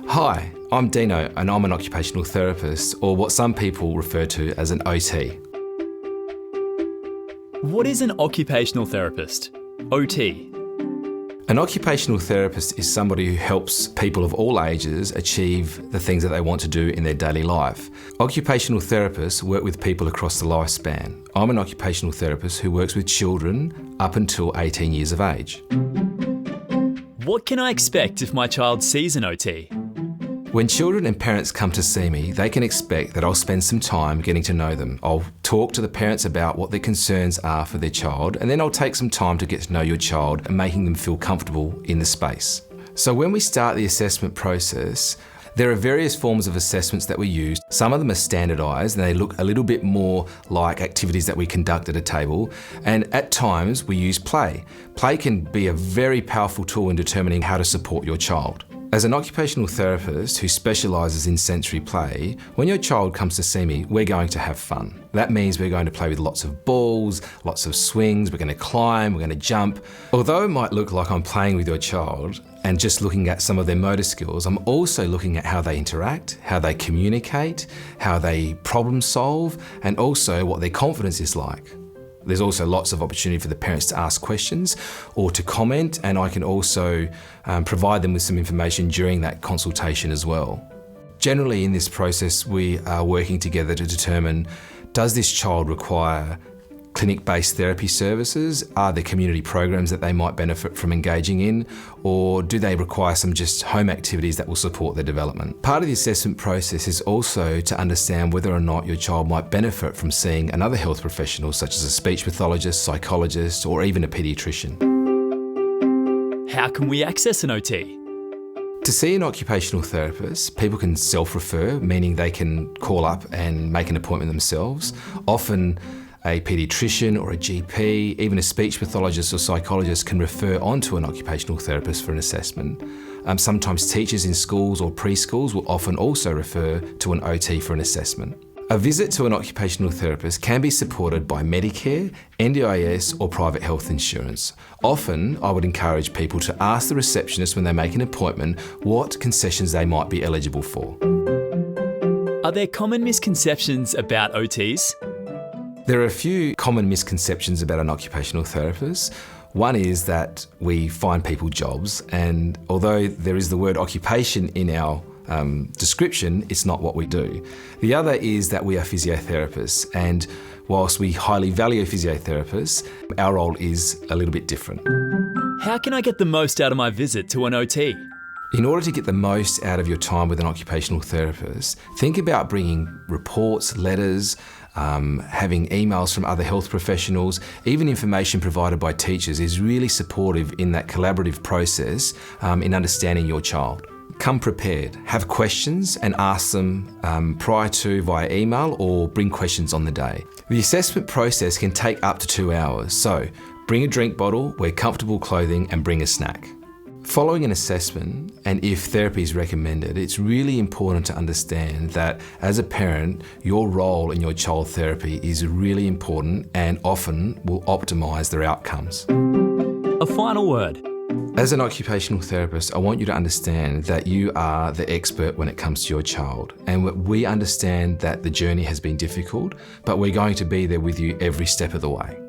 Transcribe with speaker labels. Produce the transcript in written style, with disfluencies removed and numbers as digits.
Speaker 1: Hi, I'm Dino and I'm an occupational therapist, or what some people refer to as an OT.
Speaker 2: What is an occupational therapist? OT.
Speaker 1: An occupational therapist is somebody who helps people of all ages achieve the things that they want to do in their daily life. Occupational therapists work with people across the lifespan. I'm an occupational therapist who works with children up until 18 years of age.
Speaker 2: What can I expect if my child sees an OT?
Speaker 1: When children and parents come to see me, they can expect that I'll spend some time getting to know them. I'll talk to the parents about what their concerns are for their child, and then I'll take some time to get to know your child and making them feel comfortable in the space. So when we start the assessment process, there are various forms of assessments that we use. Some of them are standardised and they look a little bit more like activities that we conduct at a table. And at times we use play. Play can be a very powerful tool in determining how to support your child. As an occupational therapist who specialises in sensory play, when your child comes to see me, we're going to have fun. That means we're going to play with lots of balls, lots of swings, we're going to climb, we're going to jump. Although it might look like I'm playing with your child and just looking at some of their motor skills, I'm also looking at how they interact, how they communicate, how they problem solve, and also what their confidence is like. There's also lots of opportunity for the parents to ask questions or to comment, and I can also provide them with some information during that consultation as well. Generally in this process, we are working together to determine, does this child require clinic-based therapy services? Are there community programs that they might benefit from engaging in? Or do they require some just home activities that will support their development? Part of the assessment process is also to understand whether or not your child might benefit from seeing another health professional, such as a speech pathologist, psychologist, or even a paediatrician.
Speaker 2: How can we access an OT?
Speaker 1: To see an occupational therapist, people can self-refer, meaning they can call up and make an appointment themselves. Often, a paediatrician or a GP, even a speech pathologist or psychologist can refer on to an occupational therapist for an assessment. Sometimes teachers in schools or preschools will often also refer to an OT for an assessment. A visit to an occupational therapist can be supported by Medicare, NDIS or private health insurance. Often, I would encourage people to ask the receptionist when they make an appointment what concessions they might be eligible for.
Speaker 2: Are there common misconceptions about OTs?
Speaker 1: There are a few common misconceptions about an occupational therapist. One is that we find people jobs, and although there is the word occupation in our description, it's not what we do. The other is that we are physiotherapists, and whilst we highly value physiotherapists, our role is a little bit different.
Speaker 2: How can I get the most out of my visit to an OT?
Speaker 1: In order to get the most out of your time with an occupational therapist, think about bringing reports, letters, having emails from other health professionals, even information provided by teachers is really supportive in that collaborative process in understanding your child. Come prepared, have questions and ask them prior to via email or bring questions on the day. The assessment process can take up to 2 hours, so bring a drink bottle, wear comfortable clothing and bring a snack. Following an assessment, and if therapy is recommended, it's really important to understand that as a parent, your role in your child therapy is really important and often will optimise their outcomes.
Speaker 2: A final word.
Speaker 1: As an occupational therapist, I want you to understand that you are the expert when it comes to your child. And we understand that the journey has been difficult, but we're going to be there with you every step of the way.